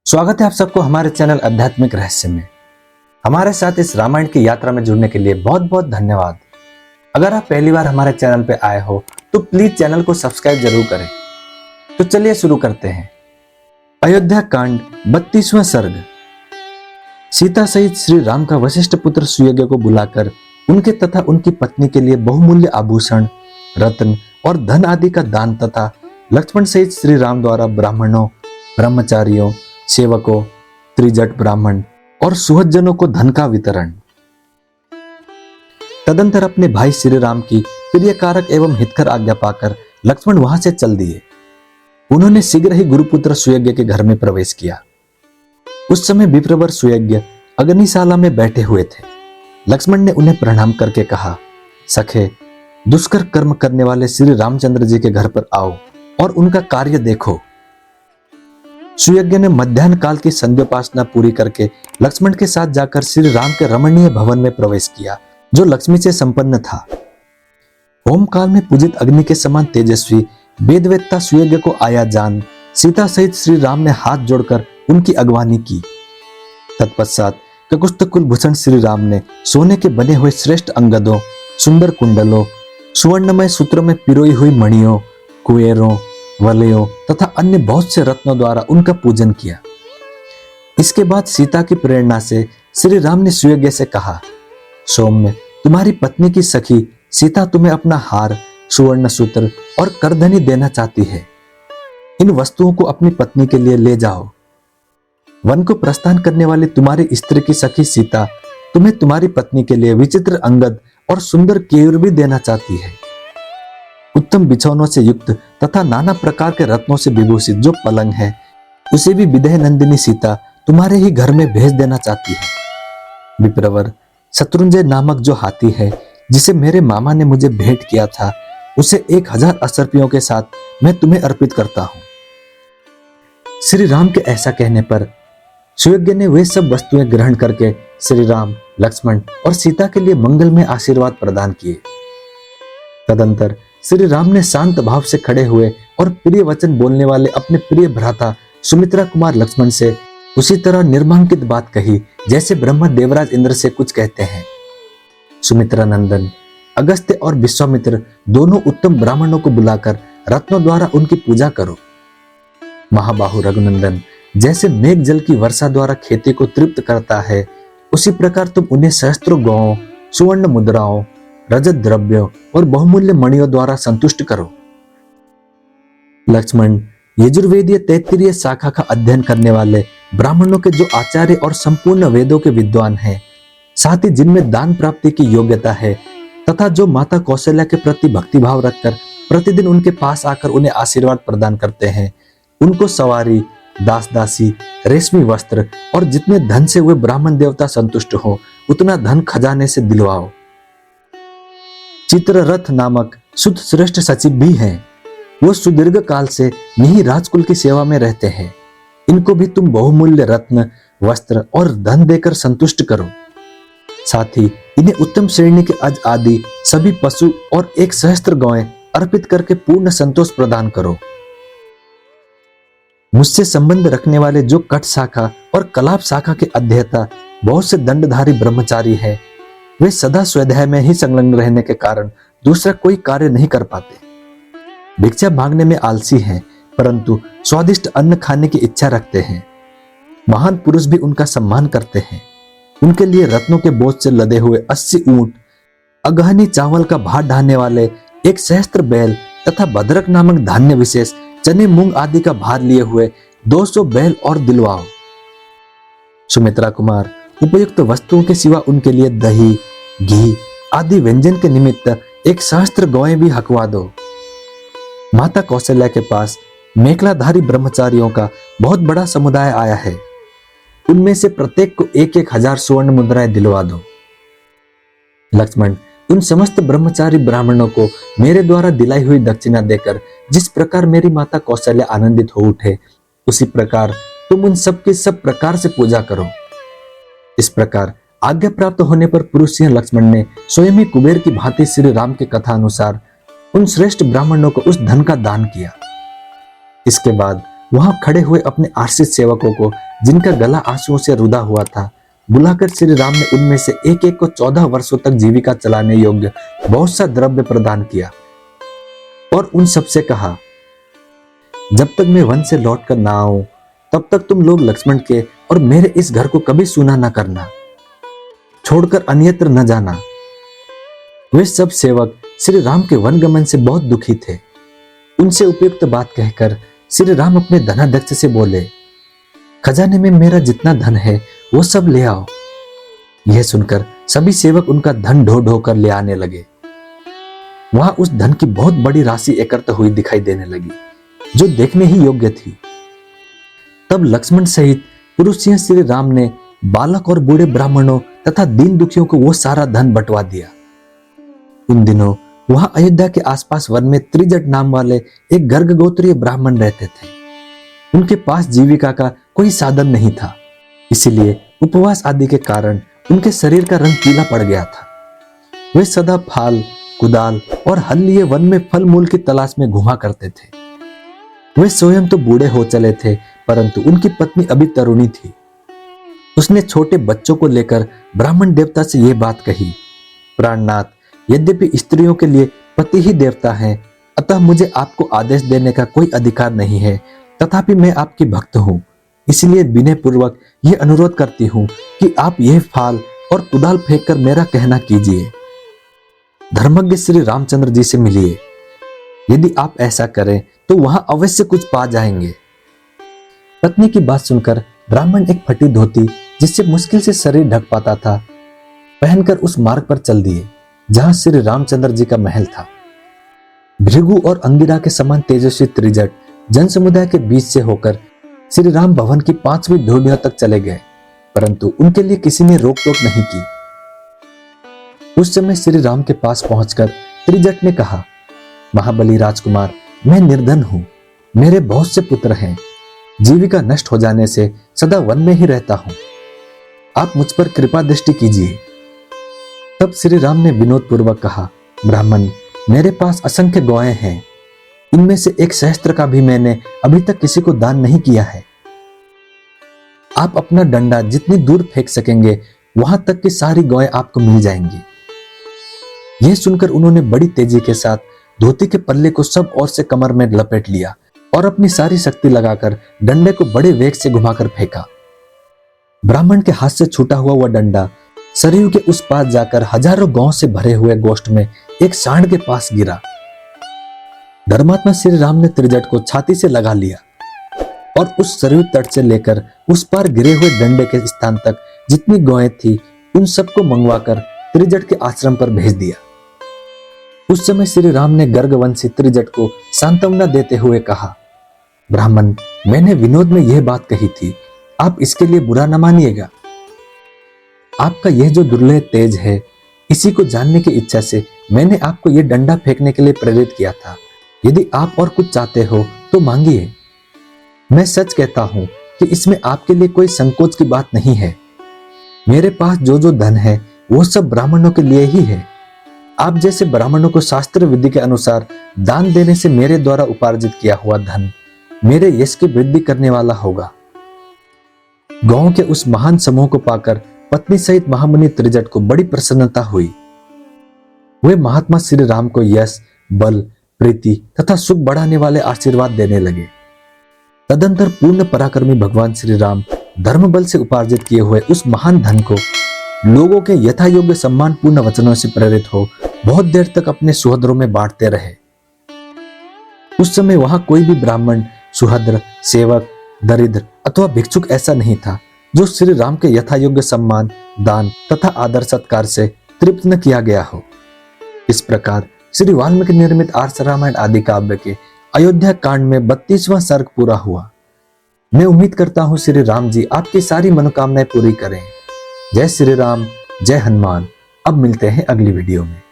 स्वागत है आप सबको हमारे चैनल आध्यात्मिक रहस्य में। हमारे साथ इस रामायण की यात्रा में जुड़ने के लिए बहुत बहुत धन्यवाद। अगर आप पहली बार हमारे चैनल पे आए हो तो प्लीज चैनल को सब्सक्राइब जरूर करें। तो चलिए शुरू करते हैं। अयोध्या कांड 32वां सर्ग। सीता सहित श्री राम का वशिष्ठ पुत्र सुयोग्य को बुलाकर उनके तथा उनकी पत्नी के लिए बहुमूल्य आभूषण, रत्न और धन आदि का दान तथा लक्ष्मण सहित श्री राम द्वारा ब्राह्मणों, ब्रह्मचारियों, सेवकों, त्रिजट ब्राह्मण और सुहृदजनों को धन का वितरण। तदंतर अपने भाई श्री राम की प्रिय कारक एवं हितकर आज्ञा पाकर लक्ष्मण वहां से चल दिए। उन्होंने शीघ्र ही गुरुपुत्र सुयज्ञ के घर में प्रवेश किया। उस समय विप्रवर सुयज्ञ अग्निशाला में बैठे हुए थे। लक्ष्मण ने उन्हें प्रणाम करके कहा, सखे, दुष्कर कर्म करने वाले श्री रामचंद्र जी के घर पर आओ और उनका कार्य देखो। सुयज्ञ ने मध्याह्न काल की संध्योपासना पूरी करके लक्ष्मण के साथ जाकर श्री राम के रमणीय भवन में प्रवेश किया, जो लक्ष्मी से संपन्न था। होम काल में पूजित अग्नि के समान तेजस्वी वेदवेत्ता सुयज्ञ को आया जान सीता सहित श्री राम ने हाथ जोड़कर उनकी अगवानी की। तत्पश्चात ककुस्थ कुलभूषण श्री राम ने सोने के बने हुए श्रेष्ठ अंगदों, सुंदर कुंडलों, सुवर्णमय सूत्रों में पिरोई हुई मणियों, कुएरों, वलयों तथा अन्य बहुत से रत्नों द्वारा उनका पूजन किया। इसके बाद सीता की प्रेरणा से श्री राम ने सुयज्ञ से कहा, सौम्य, तुम्हारी पत्नी की सखी सीता तुम्हें अपना हार, सुवर्ण सूत्र और करधनी देना चाहती है। इन वस्तुओं को अपनी पत्नी के लिए ले जाओ। वन को प्रस्थान करने वाली तुम्हारी स्त्री की सखी सीता तुम्हें तुम्हारी पत्नी के लिए विचित्र अंगद और सुंदर केयूर भी देना चाहती है। उत्तम बिछौनों से युक्त तथा नाना प्रकार के रत्नों से विभूषित जो पलंग है, उसे भी विदेह नंदिनी सीता तुम्हारे ही घर में भेज देना चाहती है। विप्रवर, शत्रुंजय नामक जो हाथी है, जिसे मेरे मामा ने मुझे भेंट किया था, उसे 1000 असर्पियों के साथ मैं तुम्हें अर्पित करता हूं। श्री राम के ऐसा कहने पर सुयज्ञ ने वे सब वस्तुएं ग्रहण करके श्री राम, लक्ष्मण और सीता के लिए मंगलमय आशीर्वाद प्रदान किए। तदंतर श्री राम ने शांत भाव से खड़े हुए और प्रिय वचन बोलने वाले अपने प्रिय भ्राता सुमित्रा कुमार लक्ष्मण से उसी तरह निर्मांकित बात कही जैसे ब्रह्मा देवराज इंद्र से कुछ कहते हैं। सुमित्रा नंदन, अगस्त्य और विश्वामित्र दोनों उत्तम ब्राह्मणों को बुलाकर रत्नों द्वारा उनकी पूजा करो। महाबाहु रघुनंदन, जैसे मेघ जल की वर्षा द्वारा खेती को तृप्त करता है, उसी प्रकार तुम उन्हें सहस्त्रों गौओं, सुवर्ण मुद्राओं, रजत द्रव्यों और बहुमूल्य मणियों द्वारा संतुष्ट करो। लक्ष्मण, यजुर्वेदीय 33 शाखा का अध्ययन करने वाले ब्राह्मणों के जो आचार्य और संपूर्ण वेदों के विद्वान हैं, साथ ही जिनमें दान प्राप्ति की योग्यता है तथा जो माता कौशल्या के प्रति भक्तिभाव रखकर प्रतिदिन उनके पास आकर उन्हें आशीर्वाद प्रदान करते हैं, उनको सवारी, दास दासी, रेशमी वस्त्र और जितने धन से वे ब्राह्मण देवता संतुष्ट हो, उतना धन खजाने से दिलवाओ। चित्ररथ नामक शुद्ध श्रेष्ठ सचिव भी हैं। वो सुदीर्घ काल से यही राजकुल की सेवा में रहते हैं। इनको भी तुम बहुमूल्य रत्न, वस्त्र और धन देकर संतुष्ट करो। साथ ही इन्हें उत्तम श्रेणी के अज आदि सभी पशु और 1 सहस्त्र गौएं अर्पित करके पूर्ण संतोष प्रदान करो। मुझसे संबंध रखने वाले जो कट शाखा और कलाप शाखा के अध्येता बहुत से दंडधारी ब्रह्मचारी है, वे सदा स्वाध्याय में ही संलग्न रहने के कारण दूसरा कोई कार्य नहीं कर पाते। भिक्षा मांगने में आलसी हैं, परंतु स्वादिष्ट अन्न खाने की इच्छा रखते हैं। महान पुरुष भी उनका सम्मान करते हैं। उनके लिए रत्नों के बोझ से लदे हुए 80 ऊंट, अगहनी चावल का भार ढाने वाले 1 सहस्त्र बैल तथा भद्रक नामक धान्य विशेष, चने मूंग आदि का भार लिए हुए 200 बैल और दिलवाओ। सुमित्रा कुमार, उपयुक्त वस्तुओं के सिवा उनके लिए दही, घी आदि व्यंजन के निमित्त 1 सहस्त्र गौएं भी हकवा दो। माता कौशल्या के पास मेखलाधारी ब्रह्मचारियों का बहुत बड़ा समुदाय आया है। उनमें से प्रत्येक को 1,000 सुवर्ण मुद्राएं दिलवा दो। लक्ष्मण, उन समस्त ब्रह्मचारी ब्राह्मणों को मेरे द्वारा दिलाई हुई दक्षिणा देकर जिस प्रकार मेरी माता कौशल्या आनंदित हो उठे, उसी प्रकार तुम उन सब की सब प्रकार से पूजा करो। इस प्रकार आज्ञा प्राप्त होने पर पुरुष सिंह लक्ष्मण ने स्वयं ही कुबेर की भांति श्री राम के कथा अनुसार उन श्रेष्ठ ब्राह्मणों को उस धन का दान किया। इसके बाद वहां खड़े हुए अपने आश्रित सेवकों को, जिनका गला आंसुओं से रुधा हुआ था, बुलाकर श्री राम ने उनमें से एक एक को 14 वर्षों तक जीविका चलाने योग्य बहुत सा द्रव्य प्रदान किया और उन सबसे कहा, जब तक मैं वन से लौट कर ना आऊं तब तक तुम लोग लक्ष्मण के और मेरे इस घर को कभी सूना न करना, छोड़कर अन्यत्र न जाना। वे सब सेवक श्री राम के वनगमन से बहुत दुखी थे। उनसे उपयुक्त बात कहकर श्री राम अपने धनाध्यक्ष से बोले, खजाने में मेरा जितना धन है वो सब ले आओ। यह सुनकर सभी सेवक उनका धन ढो ढो कर ले आने लगे। वहां उस धन की बहुत बड़ी राशि एकत्र हुई दिखाई देने लगी, जो देखने ही योग्य थी। तब लक्ष्मण सहित पुरुष सिंह श्री राम ने बालक और बूढ़े ब्राह्मणों तथा दीन दुखियों को वो सारा धन बंटवा दिया। उन दिनों वहां अयोध्या के आसपास वन में त्रिजट नाम वाले एक गर्ग गोत्रीय ब्राह्मण रहते थे। उनके पास जीविका का कोई साधन नहीं था, इसीलिए उपवास आदि के कारण उनके शरीर का रंग पीला पड़ गया था। वे सदा फाल, कुदाल और हल लिए वन में फल मूल की तलाश में घुमा करते थे। वे स्वयं तो बूढ़े हो चले थे, परंतु उनकी पत्नी अभी तरुणी थी। उसने छोटे बच्चों को लेकर ब्राह्मण देवता से यह बात कही, प्राणनाथ, यद्यपि स्त्रियों के लिए पति ही देवता है, अतः मुझे आपको आदेश देने का कोई अधिकार नहीं है, तथापि मैं आपकी भक्त हूं, इसलिए विनय पूर्वक यह अनुरोध करती हूं कि आप यह फाल और कुदाल फेंक कर मेरा कहना कीजिए। धर्मज्ञ श्री रामचंद्र जी से मिलिए। यदि आप ऐसा करें तो वहां अवश्य कुछ पा जाएंगे। पत्नी की बात सुनकर ब्राह्मण एक फटी धोती, जिससे मुश्किल से शरीर ढक पाता था, पहनकर उस मार्ग पर चल दिए जहां श्री रामचंद्र जी का महल था। भृगु और अंगिरा के समान तेजस्वी त्रिजट जन समुदाय के बीच से होकर श्री राम भवन की 5वीं ध्रुवियों तक चले गए, परंतु उनके लिए किसी ने रोक टोक नहीं की। उस समय श्री राम के पास पहुंचकर त्रिजट ने कहा, महाबली राजकुमार, मैं निर्धन हूं, मेरे बहुत से पुत्र हैं, जीविका नष्ट हो जाने से सदा वन में ही रहता हूं, आप मुझ पर कृपा दृष्टि कीजिए। तब श्री राम ने विनोद पूर्वक कहा, ब्राह्मण, मेरे पास असंख्य गौएं हैं, इनमें से एक सहस्त्र का भी मैंने अभी तक किसी को दान नहीं किया है। आप अपना डंडा जितनी दूर फेंक सकेंगे वहां तक की सारी गौएं आपको मिल जाएंगी। यह सुनकर उन्होंने बड़ी तेजी के साथ धोती के पल्ले को सब ओर से कमर में लपेट लिया और अपनी सारी शक्ति लगाकर डंडे को बड़े वेग से घुमाकर फेंका। ब्राह्मण के हाथ से छूटा हुआ वह डंडा सरयू के उस पास जाकर हजारों गांव से भरे हुए गोष्ठ में एक सांड के पास गिरा। धर्मात्मा श्री राम ने त्रिजट को छाती से लगा लिया और उस सरयू तट से लेकर उस पार गिरे हुए डंडे के स्थान तक जितनी गौएं थी उन सबको मंगवाकर त्रिजट के आश्रम पर भेज दिया। उस समय श्री राम ने गर्गवंशी त्रिजट को सांत्वना देते हुए कहा, ब्राह्मण, मैंने विनोद में यह बात कही थी, आप इसके लिए बुरा न मानिएगा। आपका यह जो दुर्लभ तेज है, इसी को जानने की इच्छा से मैंने आपको यह डंडा फेंकने के लिए प्रेरित किया था। यदि आप और कुछ चाहते हो तो मांगिए। मैं सच कहता हूं कि इसमें आपके लिए कोई संकोच की बात नहीं है। मेरे पास जो जो धन है वो सब ब्राह्मणों के लिए ही है। आप जैसे ब्राह्मणों को शास्त्र विधि के अनुसार दान देने से मेरे द्वारा उपार्जित किया हुआ धन मेरे यश की वृद्धि करने वाला होगा। गांव के उस महान समूह को पाकर पत्नी सहित महामुनि त्रिजट को बड़ी प्रसन्नता हुई। वे महात्मा श्री राम को यश, बल, प्रीति तथा सुख बढ़ाने वाले आशीर्वाद देने लगे। तदंतर पूर्ण पराक्रमी भगवान श्री राम धर्म बल से उपार्जित किए हुए उस महान धन को लोगों के यथा योग्य सम्मान पूर्ण वचनों से प्रेरित हो बहुत देर तक अपने सुहद्रों में बांटते रहे। उस समय वहां कोई भी ब्राह्मण, सुहद्र, सेवक, दरिद्र अथवा भिक्षुक ऐसा नहीं था जो श्री राम के यथा योग्य सम्मान, दान तथा आदर सत्कार से तृप्त न किया गया हो। इस प्रकार श्री वाल्मीकि निर्मित आर्ष रामायण आदि काव्य के अयोध्या कांड में 32वां सर्ग पूरा हुआ। मैं उम्मीद करता हूं श्री राम जी आपकी सारी मनोकामनाएं पूरी करें। जय श्री राम, जय हनुमान। अब मिलते हैं अगली वीडियो में।